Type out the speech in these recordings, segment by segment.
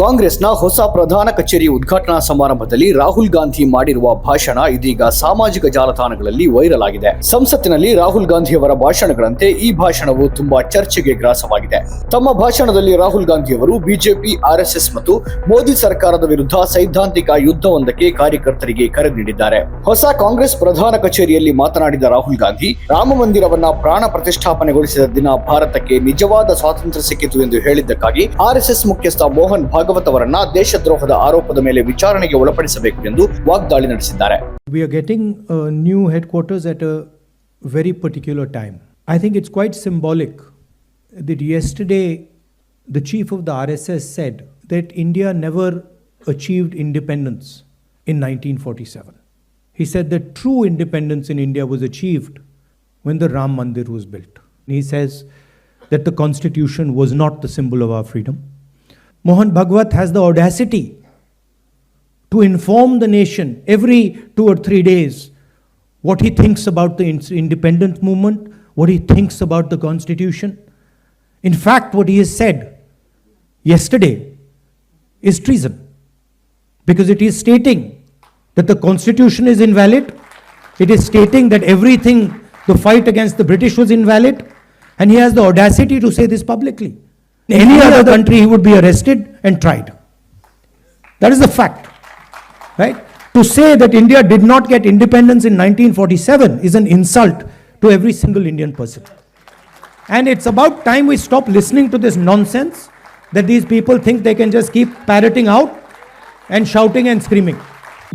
ಕಾಂಗ್ರೆಸ್ನ ಹೊಸ ಪ್ರಧಾನ ಕಚೇರಿ ಉದ್ಘಾಟನಾ ಸಮಾರಂಭದಲ್ಲಿ ರಾಹುಲ್ ಗಾಂಧಿ ಮಾಡಿರುವ ಭಾಷಣ ಇದೀಗ ಸಾಮಾಜಿಕ ಜಾಲತಾಣಗಳಲ್ಲಿ ವೈರಲ್ ಆಗಿದೆ. ಸಂಸತ್ತಿನಲ್ಲಿ ರಾಹುಲ್ ಗಾಂಧಿಯವರ ಭಾಷಣಗಳಂತೆ ಈ ಭಾಷಣವು ತುಂಬಾ ಚರ್ಚೆಗೆ ಗ್ರಾಸವಾಗಿದೆ. ತಮ್ಮ ಭಾಷಣದಲ್ಲಿ ರಾಹುಲ್ ಗಾಂಧಿಯವರು ಬಿಜೆಪಿ, ಆರ್ಎಸ್ಎಸ್ ಮತ್ತು ಮೋದಿ ಸರ್ಕಾರದ ವಿರುದ್ಧ ಸೈದ್ಧಾಂತಿಕ ಯುದ್ಧವೊಂದಕ್ಕೆ ಕಾರ್ಯಕರ್ತರಿಗೆ ಕರೆ ನೀಡಿದ್ದಾರೆ. ಹೊಸ ಕಾಂಗ್ರೆಸ್ ಪ್ರಧಾನ ಕಚೇರಿಯಲ್ಲಿ ಮಾತನಾಡಿದ ರಾಹುಲ್ ಗಾಂಧಿ, ರಾಮ ಮಂದಿರವನ್ನ ಪ್ರಾಣ ಪ್ರತಿಷ್ಠಾಪನೆಗೊಳಿಸಿದ ದಿನ ಭಾರತಕ್ಕೆ ನಿಜವಾದ ಸ್ವಾತಂತ್ರ್ಯ ಸಿಕ್ಕಿತು ಎಂದು ಹೇಳಿದ್ದಕ್ಕಾಗಿ ಆರ್ಎಸ್ಎಸ್ ಮುಖ್ಯಸ್ಥ ಮೋಹನ್ ಭಾಗವತ್ ಅವರನ್ನ ದೇಶದ್ರೋಹದ ಆರೋಪದ ಮೇಲೆ ವಿಚಾರಣೆಗೆ ಒಳಪಡಿಸಬೇಕು ಎಂದು ವಾಗ್ದಾಳಿ ನಡೆಸಿದ್ದಾರೆ. We are getting new headquarters at a very particular time. I think it's quite symbolic that yesterday the chief of the RSS said that India never achieved independence in 1947. He said that true independence in India was achieved when the Ram Mandir was built. He says that the constitution was not the symbol of our freedom. Mohan Bhagwat has the audacity to inform the nation every 2 or 3 days what he thinks about the independence movement, what he thinks about the constitution. In fact, what he has said yesterday is treason, because it is stating that the constitution is invalid, it is stating that everything, the fight against the British was invalid, and he has the audacity to say this publicly. In any other country, he would be arrested and tried. That is the fact, right? To say that India did not get independence in 1947 is an insult to every single Indian person. And it's about time we stop listening to this nonsense that these people think they can just keep parroting out and shouting and screaming.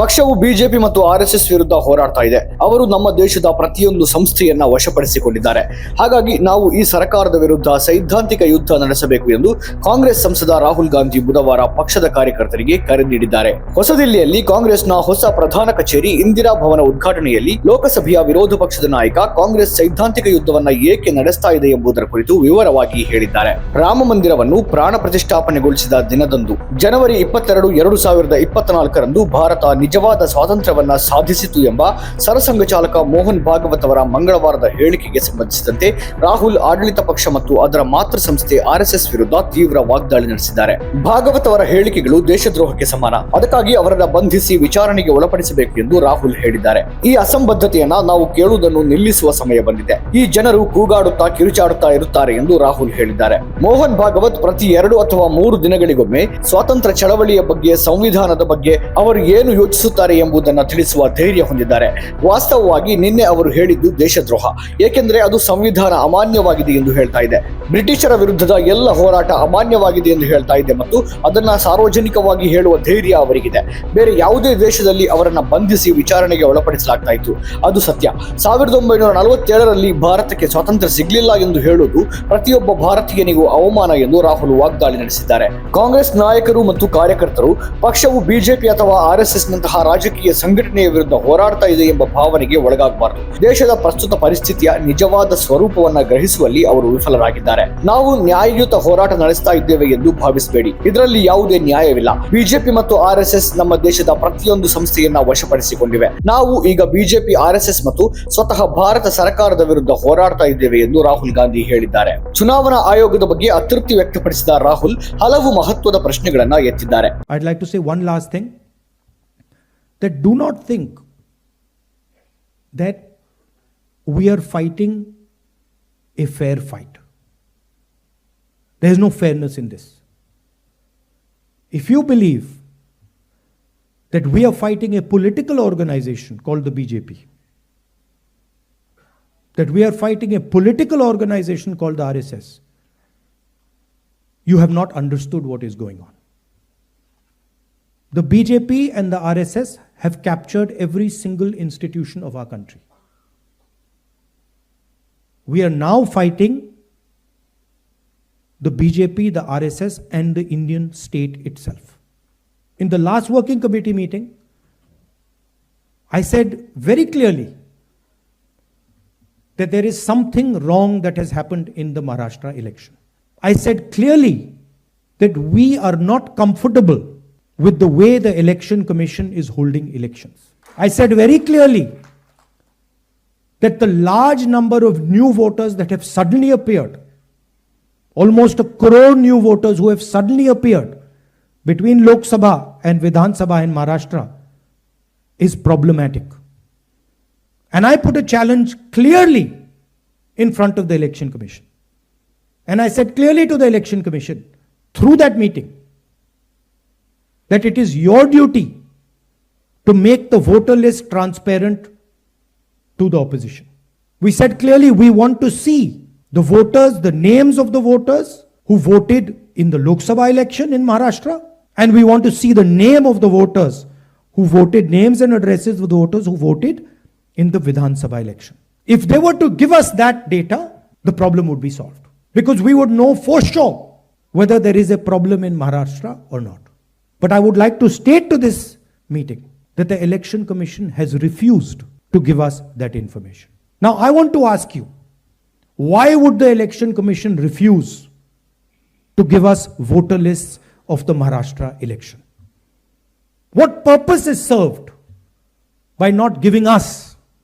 ಪಕ್ಷವು BJP ಮತ್ತು RSS ವಿರುದ್ಧ ಹೋರಾಡ್ತಾ ಇದೆ. ಅವರು ನಮ್ಮ ದೇಶದ ಪ್ರತಿಯೊಂದು ಸಂಸ್ಥೆಯನ್ನ ವಶಪಡಿಸಿಕೊಂಡಿದ್ದಾರೆ. ಹಾಗಾಗಿ ನಾವು ಈ ಸರ್ಕಾರದ ವಿರುದ್ಧ ಸೈದ್ಧಾಂತಿಕ ಯುದ್ಧ ನಡೆಸಬೇಕು ಎಂದು ಕಾಂಗ್ರೆಸ್ ಸಂಸದ ರಾಹುಲ್ ಗಾಂಧಿ ಬುಧವಾರ ಪಕ್ಷದ ಕಾರ್ಯಕರ್ತರಿಗೆ ಕರೆ ನೀಡಿದ್ದಾರೆ. ಹೊಸದಿಲ್ಲಿಯಲ್ಲಿ ಕಾಂಗ್ರೆಸ್ನ ಹೊಸ ಪ್ರಧಾನ ಕಚೇರಿ ಇಂದಿರಾ ಭವನ ಉದ್ಘಾಟನೆಯಲ್ಲಿ ಲೋಕಸಭೆಯ ವಿರೋಧ ಪಕ್ಷದ ನಾಯಕ ಕಾಂಗ್ರೆಸ್ ಸೈದ್ಧಾಂತಿಕ ಯುದ್ಧವನ್ನ ಏಕೆ ನಡೆಸ್ತಾ ಇದೆ ಎಂಬುದರ ಕುರಿತು ವಿವರವಾಗಿ ಹೇಳಿದ್ದಾರೆ. ರಾಮ ಮಂದಿರವನ್ನು ಪ್ರಾಣ ಪ್ರತಿಷ್ಠಾಪನೆಗೊಳಿಸಿದ ದಿನದಂದು ಜನವರಿ 22, 2024ರಂದು ಭಾರತ ನಿಜವಾದ ಸ್ವಾತಂತ್ರ್ಯವನ್ನ ಸಾಧಿಸಿತು ಎಂಬ ಸರಸಂಘ ಚಾಲಕ ಮೋಹನ್ ಭಾಗವತ್ ಅವರ ಮಂಗಳವಾರದ ಹೇಳಿಕೆಗೆ ಸಂಬಂಧಿಸಿದಂತೆ ರಾಹುಲ್ ಆಡಳಿತ ಪಕ್ಷ ಮತ್ತು ಅದರ ಮಾತೃ ಸಂಸ್ಥೆ ಆರ್ಎಸ್ಎಸ್ ವಿರುದ್ಧ ತೀವ್ರ ವಾಗ್ದಾಳಿ ನಡೆಸಿದ್ದಾರೆ. ಭಾಗವತ್ ಅವರ ಹೇಳಿಕೆಗಳು ದೇಶದ್ರೋಹಕ್ಕೆ ಸಮಾನ, ಅದಕ್ಕಾಗಿ ಅವರನ್ನ ಬಂಧಿಸಿ ವಿಚಾರಣೆಗೆ ಒಳಪಡಿಸಬೇಕು ಎಂದು ರಾಹುಲ್ ಹೇಳಿದ್ದಾರೆ. ಈ ಅಸಂಬದ್ಧತೆಯನ್ನ ನಾವು ಕೇಳುವುದನ್ನು ನಿಲ್ಲಿಸುವ ಸಮಯ ಬಂದಿದೆ. ಈ ಜನರು ಕೂಗಾಡುತ್ತಾ ಕಿರುಚಾಡುತ್ತಾ ಇರುತ್ತಾರೆ ಎಂದು ರಾಹುಲ್ ಹೇಳಿದ್ದಾರೆ. ಮೋಹನ್ ಭಾಗವತ್ ಪ್ರತಿ 2 ಅಥವಾ 3 ದಿನಗಳಿಗೊಮ್ಮೆ ಸ್ವಾತಂತ್ರ್ಯ ಚಳವಳಿಯ ಬಗ್ಗೆ, ಸಂವಿಧಾನದ ಬಗ್ಗೆ ಅವರು ಏನು ಯೋಚಿಸುತ್ತಾರೆ ಎಂಬುದನ್ನು ತಿಳಿಸುವ ಧೈರ್ಯ ಹೊಂದಿದ್ದಾರೆ. ವಾಸ್ತವವಾಗಿ ನಿನ್ನೆ ಅವರು ಹೇಳಿದ್ದು ದೇಶದ್ರೋಹ, ಏಕೆಂದರೆ ಅದು ಸಂವಿಧಾನ ಅಮಾನ್ಯವಾಗಿದೆ ಎಂದು ಹೇಳ್ತಾ ಇದೆ. ಬ್ರಿಟಿಷರ ವಿರುದ್ಧದ ಎಲ್ಲ ಹೋರಾಟ ಅಮಾನ್ಯವಾಗಿದೆ ಎಂದು ಹೇಳ್ತಾ ಇದೆ ಮತ್ತು ಅದನ್ನ ಸಾರ್ವಜನಿಕವಾಗಿ ಹೇಳುವ ಧೈರ್ಯ ಅವರಿಗಿದೆ. ಬೇರೆ ಯಾವುದೇ ದೇಶದಲ್ಲಿ ಅವರನ್ನ ಬಂಧಿಸಿ ವಿಚಾರಣೆಗೆ ಒಳಪಡಿಸಲಾಗ್ತಾ ಇತ್ತು, ಅದು ಸತ್ಯ. 1947ರಲ್ಲಿ ಭಾರತಕ್ಕೆ ಸ್ವಾತಂತ್ರ್ಯ ಸಿಗಲಿಲ್ಲ ಎಂದು ಹೇಳುವುದು ಪ್ರತಿಯೊಬ್ಬ ಭಾರತೀಯನಿಗೂ ಅವಮಾನ ಎಂದು ರಾಹುಲ್ ವಾಗ್ದಾಳಿ ನಡೆಸಿದ್ದಾರೆ. ಕಾಂಗ್ರೆಸ್ ನಾಯಕರು ಮತ್ತು ಕಾರ್ಯಕರ್ತರು ಪಕ್ಷವು ಬಿಜೆಪಿ ಅಥವಾ ಆರ್ಎಸ್ಎಸ್ ನಂತಹ ರಾಜಕೀಯ ಸಂಘಟನೆಯ ವಿರುದ್ಧ ಹೋರಾಡ್ತಾ ಇದೆ ಎಂಬ ಭಾವನೆಗೆ ಒಳಗಾಗಬಾರದು. ದೇಶದ ಪ್ರಸ್ತುತ ಪರಿಸ್ಥಿತಿಯ ನಿಜವಾದ ಸ್ವರೂಪವನ್ನ ಗ್ರಹಿಸುವಲ್ಲಿ ಅವರು ವಿಫಲರಾಗಿದ್ದಾರೆ. ನಾವು ನ್ಯಾಯಯುತ ಹೋರಾಟ ನಡೆಸ್ತಾ ಇದ್ದೇವೆ ಎಂದು ಭಾವಿಸಬೇಡಿ, ಇದರಲ್ಲಿ ಯಾವುದೇ ನ್ಯಾಯವಿಲ್ಲ. ಬಿಜೆಪಿ ಮತ್ತು ಆರ್ಎಸ್ಎಸ್ ನಮ್ಮ ದೇಶದ ಪ್ರತಿಯೊಂದು ಸಂಸ್ಥೆಯನ್ನ ವಶಪಡಿಸಿಕೊಂಡಿವೆ. ನಾವು ಈಗ ಬಿಜೆಪಿ, ಆರ್ಎಸ್ಎಸ್ ಮತ್ತು ಸ್ವತಃ ಭಾರತ ಸರ್ಕಾರದ ವಿರುದ್ಧ ಹೋರಾಡ್ತಾ ಇದ್ದೇವೆ ಎಂದು ರಾಹುಲ್ ಗಾಂಧಿ ಹೇಳಿದ್ದಾರೆ. ಚುನಾವಣಾ ಆಯೋಗದ ಬಗ್ಗೆ ಅತೃಪ್ತಿ ವ್ಯಕ್ತಪಡಿಸಿದ ರಾಹುಲ್ ಹಲವು ಮಹತ್ವದ ಪ್ರಶ್ನೆಗಳನ್ನ ಎತ್ತಿದ್ದಾರೆ. I'd like to say one last thing, that do not think that we are fighting a fair fight. There is no fairness in this. If you believe that we are fighting a political organization called the BJP, that we are fighting a political organization called the RSS, you have not understood what is going on. The BJP and the RSS have captured every single institution of our country. We are now fighting the BJP, the RSS, and the Indian state itself. In the last working committee meeting, I said very clearly that there is something wrong that has happened in the Maharashtra election. I said clearly that we are not comfortable with the way the election commission is holding elections. I said very clearly that the large number of new voters that have suddenly appeared, almost 1 crore new voters who have suddenly appeared, between Lok Sabha and Vidhan Sabha in Maharashtra is problematic. And I put a challenge clearly in front of the Election Commission. And I said clearly to the Election Commission through that meeting that it is your duty to make the voter list transparent to the opposition. We said clearly we want to see the voters, the names of the voters who voted in the Lok Sabha election in Maharashtra, and we want to see the name of the voters who voted, names and addresses of the voters who voted in the Vidhan Sabha election. If they were to give us that data, the problem would be solved. Because we would know for sure whether there is a problem in Maharashtra or not. But I would like to state to this meeting that the Election Commission has refused to give us that information. Now I want to ask you, why would the Election Commission refuse to give us voter lists of the Maharashtra election? What purpose is served by not giving us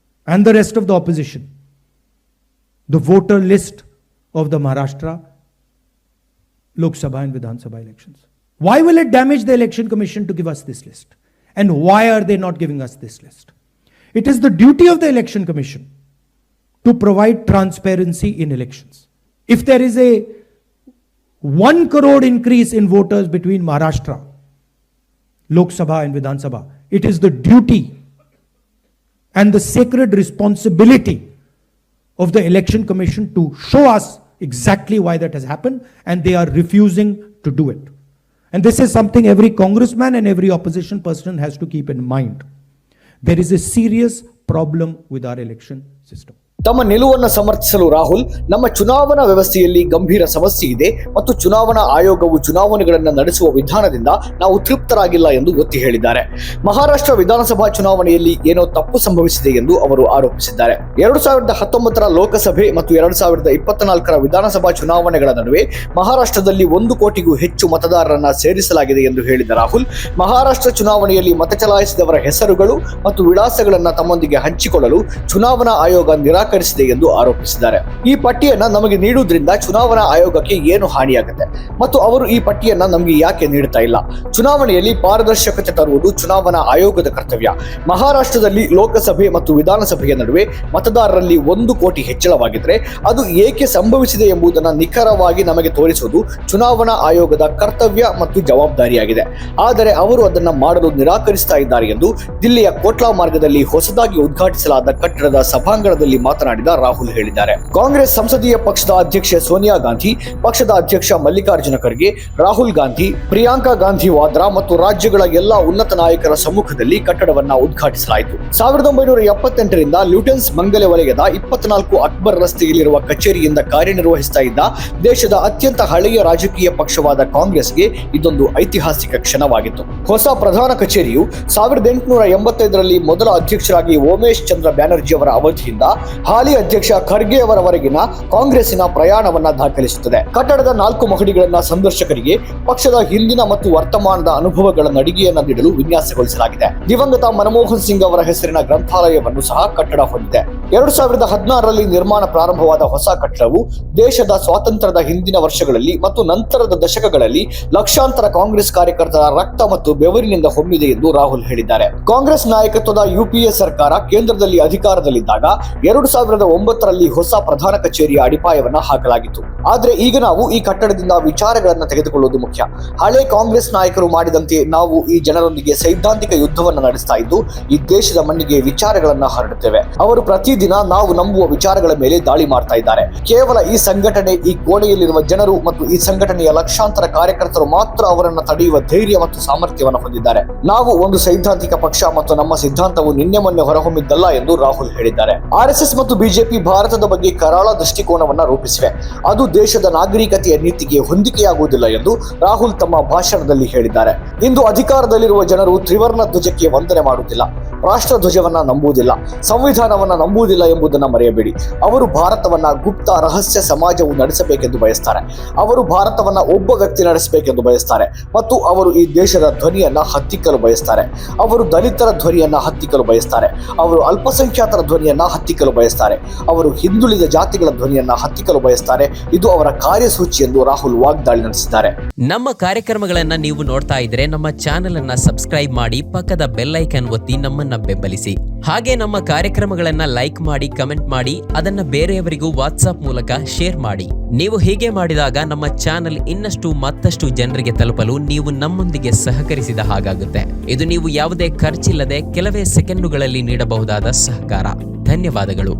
and the rest of the opposition the voter list of the Maharashtra Lok Sabha and Vidhan Sabha elections? Why will it damage the Election Commission to give us this list? And why are they not giving us this list? It is the duty of the Election Commission to provide transparency in elections. If there is a 1 crore increase in voters between Maharashtra, Lok Sabha and Vidhan Sabha, it is the duty and the sacred responsibility of the Election Commission to show us exactly why that has happened, and they are refusing to do it. And this is something every congressman and every opposition person has to keep in mind. There is a serious problem with our election system. ತಮ್ಮ ನಿಲುವನ್ನು ಸಮರ್ಥಿಸಲು ರಾಹುಲ್, ನಮ್ಮ ಚುನಾವಣಾ ವ್ಯವಸ್ಥೆಯಲ್ಲಿ ಗಂಭೀರ ಸಮಸ್ಯೆ ಇದೆ ಮತ್ತು ಚುನಾವಣಾ ಆಯೋಗವು ಚುನಾವಣೆಗಳನ್ನು ನಡೆಸುವ ವಿಧಾನದಿಂದ ನಾವು ತೃಪ್ತರಾಗಿಲ್ಲ ಎಂದು ಒತ್ತಿ ಹೇಳಿದ್ದಾರೆ. ಮಹಾರಾಷ್ಟ್ರ ವಿಧಾನಸಭಾ ಚುನಾವಣೆಯಲ್ಲಿ ಏನೋ ತಪ್ಪು ಸಂಭವಿಸಿದೆ ಎಂದು ಅವರು ಆರೋಪಿಸಿದ್ದಾರೆ. 2019ರ ಲೋಕಸಭೆ ಮತ್ತು 2024ರ ವಿಧಾನಸಭಾ ಚುನಾವಣೆಗಳ ನಡುವೆ ಮಹಾರಾಷ್ಟ್ರದಲ್ಲಿ 1 ಕೋಟಿಗೂ ಹೆಚ್ಚು ಮತದಾರರನ್ನ ಸೇರಿಸಲಾಗಿದೆ ಎಂದು ಹೇಳಿದ ರಾಹುಲ್, ಮಹಾರಾಷ್ಟ್ರ ಚುನಾವಣೆಯಲ್ಲಿ ಮತ ಚಲಾಯಿಸಿದವರ ಹೆಸರುಗಳು ಮತ್ತು ವಿಳಾಸಗಳನ್ನು ತಮ್ಮೊಂದಿಗೆ ಹಂಚಿಕೊಳ್ಳಲು ಚುನಾವಣಾ ಆಯೋಗ ನಿರಾಕರಿಸಿದೆ ಎಂದು ಆರೋಪಿಸಿದ್ದಾರೆ. ಈ ಪಟ್ಟಿಯನ್ನ ನಮಗೆ ನೀಡುವುದರಿಂದ ಚುನಾವಣಾ ಆಯೋಗಕ್ಕೆ ಏನು ಹಾನಿಯಾಗುತ್ತೆ ಮತ್ತು ಅವರು ಈ ಪಟ್ಟಿಯನ್ನ ನಮಗೆ ಯಾಕೆ ನೀಡುತ್ತಾ ಇಲ್ಲ? ಚುನಾವಣೆಯಲ್ಲಿ ಪಾರದರ್ಶಕತೆ ತರುವುದು ಚುನಾವಣಾ ಆಯೋಗದ ಕರ್ತವ್ಯ. ಮಹಾರಾಷ್ಟ್ರದಲ್ಲಿ ಲೋಕಸಭೆ ಮತ್ತು ವಿಧಾನಸಭೆಯ ನಡುವೆ ಮತದಾರರಲ್ಲಿ 1 ಕೋಟಿ ಹೆಚ್ಚಳವಾಗಿದ್ರೆ ಅದು ಏಕೆ ಸಂಭವಿಸಿದೆ ಎಂಬುದನ್ನು ನಿಖರವಾಗಿ ನಮಗೆ ತೋರಿಸುವುದು ಚುನಾವಣಾ ಆಯೋಗದ ಕರ್ತವ್ಯ ಮತ್ತು ಜವಾಬ್ದಾರಿಯಾಗಿದೆ. ಆದರೆ ಅವರು ಅದನ್ನ ಮಾಡಲು ನಿರಾಕರಿಸ್ತಾ ಇದ್ದಾರೆ ಎಂದು ದಿಲ್ಲಿಯ ಕೋಟ್ಲಾ ಮಾರ್ಗದಲ್ಲಿ ಹೊಸದಾಗಿ ಉದ್ಘಾಟಿಸಲಾದ ಕಟ್ಟಡದ ಸಭಾಂಗಣದಲ್ಲಿ ಮಾತನಾಡಿದ ರಾಹುಲ್ ಹೇಳಿದ್ದಾರೆ. ಕಾಂಗ್ರೆಸ್ ಸಂಸದೀಯ ಪಕ್ಷದ ಅಧ್ಯಕ್ಷೆ ಸೋನಿಯಾ ಗಾಂಧಿ, ಪಕ್ಷದ ಅಧ್ಯಕ್ಷ ಮಲ್ಲಿಕಾರ್ಜುನ ಖರ್ಗೆ, ರಾಹುಲ್ ಗಾಂಧಿ, ಪ್ರಿಯಾಂಕಾ ಗಾಂಧಿ ವಾದ್ರಾ ಮತ್ತು ರಾಜ್ಯಗಳ ಎಲ್ಲಾ ಉನ್ನತ ನಾಯಕರ ಸಮ್ಮುಖದಲ್ಲಿ ಕಟ್ಟಡವನ್ನ ಉದ್ಘಾಟಿಸಲಾಯಿತು. 1978ರಿಂದ ಲ್ಯೂಟೆನ್ಸ್ ಬಂಗಲೆ ವಲಯದ 24 ಅಕ್ಬರ್ ರಸ್ತೆಯಲ್ಲಿರುವ ಕಚೇರಿಯಿಂದ ಕಾರ್ಯನಿರ್ವಹಿಸ್ತಾ ಇದ್ದ ದೇಶದ ಅತ್ಯಂತ ಹಳೆಯ ರಾಜಕೀಯ ಪಕ್ಷವಾದ ಕಾಂಗ್ರೆಸ್ಗೆ ಇದೊಂದು ಐತಿಹಾಸಿಕ ಕ್ಷಣವಾಗಿತ್ತು. ಹೊಸ ಪ್ರಧಾನ ಕಚೇರಿಯು 1885ರಲ್ಲಿ ಮೊದಲ ಅಧ್ಯಕ್ಷರಾಗಿ ಓಮೇಶ್ ಚಂದ್ರ ಬ್ಯಾನರ್ಜಿ ಅವರ ಅವಧಿಯಿಂದ ಹಾಲಿ ಅಧ್ಯಕ್ಷ ಖರ್ಗೆ ಅವರವರೆಗಿನ ಕಾಂಗ್ರೆಸ್ಸಿನ ಪ್ರಯಾಣವನ್ನ ದಾಖಲಿಸುತ್ತದೆ. ಕಟ್ಟಡದ 4 ಮಹಡಿಗಳನ್ನ ಸಂದರ್ಶಕರಿಗೆ ಪಕ್ಷದ ಹಿಂದಿನ ಮತ್ತು ವರ್ತಮಾನದ ಅನುಭವಗಳ ನಡಿಗೆಯನ್ನ ನೀಡಲು ವಿನ್ಯಾಸಗೊಳಿಸಲಾಗಿದೆ. ದಿವಂಗತ ಮನಮೋಹನ್ ಸಿಂಗ್ ಅವರ ಹೆಸರಿನ ಗ್ರಂಥಾಲಯವನ್ನು ಸಹ ಕಟ್ಟಡ ಹೊಂದಿದೆ. 2016ರಲ್ಲಿ ನಿರ್ಮಾಣ ಪ್ರಾರಂಭವಾದ ಹೊಸ ಕಟ್ಟಡವು ದೇಶದ ಸ್ವಾತಂತ್ರ್ಯದ ಹಿಂದಿನ ವರ್ಷಗಳಲ್ಲಿ ಮತ್ತು ನಂತರದ ದಶಕಗಳಲ್ಲಿ ಲಕ್ಷಾಂತರ ಕಾಂಗ್ರೆಸ್ ಕಾರ್ಯಕರ್ತರ ರಕ್ತ ಮತ್ತು ಬೆವರಿನಿಂದ ಹೊಮ್ಮಿದೆ ಎಂದು ರಾಹುಲ್ ಹೇಳಿದ್ದಾರೆ. ಕಾಂಗ್ರೆಸ್ ನಾಯಕತ್ವದ ಯುಪಿಎ ಸರ್ಕಾರ ಕೇಂದ್ರದಲ್ಲಿ ಅಧಿಕಾರದಲ್ಲಿದ್ದಾಗ 2009ರಲ್ಲಿ ಹೊಸ ಪ್ರಧಾನ ಕಚೇರಿಯ ಅಡಿಪಾಯವನ್ನ ಹಾಕಲಾಗಿತ್ತು. ಆದ್ರೆ ಈಗ ನಾವು ಈ ಕಟ್ಟಡದಿಂದ ವಿಚಾರಗಳನ್ನ ತೆಗೆದುಕೊಳ್ಳುವುದು ಮುಖ್ಯ. ಹಳೆ ಕಾಂಗ್ರೆಸ್ ನಾಯಕರು ಮಾಡಿದಂತೆ ನಾವು ಈ ಜನರೊಂದಿಗೆ ಸೈದ್ಧಾಂತಿಕ ಯುದ್ಧವನ್ನ ನಡೆಸ್ತಾ ಇದ್ದು ಈ ದೇಶದ ಮಣ್ಣಿಗೆ ವಿಚಾರಗಳನ್ನ ಹರಡುತ್ತೇವೆ. ಅವರು ಪ್ರತಿದಿನ ನಾವು ನಂಬುವ ವಿಚಾರಗಳ ಮೇಲೆ ದಾಳಿ ಮಾಡ್ತಾ ಇದ್ದಾರೆ. ಕೇವಲ ಈ ಸಂಘಟನೆ, ಈ ಕೋಣೆಯಲ್ಲಿರುವ ಜನರು ಮತ್ತು ಈ ಸಂಘಟನೆಯ ಲಕ್ಷಾಂತರ ಕಾರ್ಯಕರ್ತರು ಮಾತ್ರ ಅವರನ್ನ ತಡೆಯುವ ಧೈರ್ಯ ಮತ್ತು ಸಾಮರ್ಥ್ಯವನ್ನು ಹೊಂದಿದ್ದಾರೆ. ನಾವು ಒಂದು ಸೈದ್ಧಾಂತಿಕ ಪಕ್ಷ ಮತ್ತು ನಮ್ಮ ಸಿದ್ಧಾಂತವು ನಿನ್ನೆ ಮೊನ್ನೆ ಹೊರಹೊಮ್ಮಿದ್ದಲ್ಲ ಎಂದು ರಾಹುಲ್ ಹೇಳಿದ್ದಾರೆ. ಆರ್ಎಸ್ಎಸ್ ಮತ್ತು ಬಿಜೆಪಿ ಭಾರತದ ಬಗ್ಗೆ ಕರಾಳ ದೃಷ್ಟಿಕೋನವನ್ನ ರೂಪಿಸಿವೆ. ಅದು ದೇಶದ ನಾಗರಿಕತೆಯ ನೀತಿಗೆ ಹೊಂದಿಕೆಯಾಗುವುದಿಲ್ಲ ಎಂದು ರಾಹುಲ್ ತಮ್ಮ ಭಾಷಣದಲ್ಲಿ ಹೇಳಿದ್ದಾರೆ. ಇಂದು ಅಧಿಕಾರದಲ್ಲಿರುವ ಜನರು ತ್ರಿವರ್ಣ ಧ್ವಜಕ್ಕೆ ವಂದನೆ ಮಾಡುತ್ತಿಲ್ಲ. ರಾಷ್ಟ್ರಧ್ವಜವನ್ನ ನಂಬುವುದಿಲ್ಲ, ಸಂವಿಧಾನವನ್ನ ನಂಬುವುದಿಲ್ಲ ಎಂಬುದನ್ನು ಮರೆಯಬೇಡಿ. ಅವರು ಭಾರತವನ್ನ ಗುಪ್ತ ರಹಸ್ಯ ಸಮಾಜವು ನಡೆಸಬೇಕೆಂದು ಬಯಸ್ತಾರೆ. ಅವರು ಭಾರತವನ್ನ ಒಬ್ಬ ವ್ಯಕ್ತಿ ನಡೆಸಬೇಕೆಂದು ಬಯಸ್ತಾರೆ ಮತ್ತು ಅವರು ಈ ದೇಶದ ಧ್ವನಿಯನ್ನ ಹತ್ತಿಕ್ಕಲು ಬಯಸ್ತಾರೆ. ಅವರು ದಲಿತರ ಧ್ವನಿಯನ್ನ ಹತ್ತಿಕ್ಕಲು ಬಯಸ್ತಾರೆ. ಅವರು ಅಲ್ಪಸಂಖ್ಯಾತರ ಧ್ವನಿಯನ್ನ ಹತ್ತಿಕ್ಕಲು ಬಯಸ್ತಾರೆ. ಅವರು ಹಿಂದುಳಿದ ಜಾತಿಗಳ ಧ್ವನಿಯನ್ನ ಹತ್ತಿಕ್ಕಲು ಬಯಸ್ತಾರೆ. ಇದು ಅವರ ಕಾರ್ಯಸೂಚಿ ಎಂದು ರಾಹುಲ್ ವಾಗ್ದಾಳಿ ನಡೆಸಿದ್ದಾರೆ. ನಮ್ಮ ಕಾರ್ಯಕ್ರಮಗಳನ್ನ ನೀವು ನೋಡ್ತಾ ಇದ್ರೆ ನಮ್ಮ ಚಾನೆಲ್ ಅನ್ನ ಸಬ್ಸ್ಕ್ರೈಬ್ ಮಾಡಿ, ಪಕ್ಕದ ಬೆಲ್ ಐಕಾನ್ ಒತ್ತಿ ನಮ್ಮನ್ನ ಬೆಂಬಲಿಸಿ. ಹಾಗೆ ನಮ್ಮ ಕಾರ್ಯಕ್ರಮಗಳನ್ನ ಲೈಕ್ ಮಾಡಿ, ಕಮೆಂಟ್ ಮಾಡಿ, ಅದನ್ನ ಬೇರೆಯವರಿಗೂ ವಾಟ್ಸ್ಆಪ್ ಮೂಲಕ ಶೇರ್ ಮಾಡಿ. ನೀವು ಹೀಗೆ ಮಾಡಿದಾಗ ನಮ್ಮ ಚಾನೆಲ್ ಇನ್ನಷ್ಟು ಮತ್ತಷ್ಟು ಜನರಿಗೆ ತಲುಪಲು ನೀವು ನಮ್ಮೊಂದಿಗೆ ಸಹಕರಿಸಿದ ಹಾಗಾಗುತ್ತೆ. ಇದು ನೀವು ಯಾವುದೇ ಖರ್ಚಿಲ್ಲದೆ ಕೆಲವೇ ಸೆಕೆಂಡುಗಳಲ್ಲಿ ನೀಡಬಹುದಾದ ಸಹಕಾರ. ಧನ್ಯವಾದಗಳು.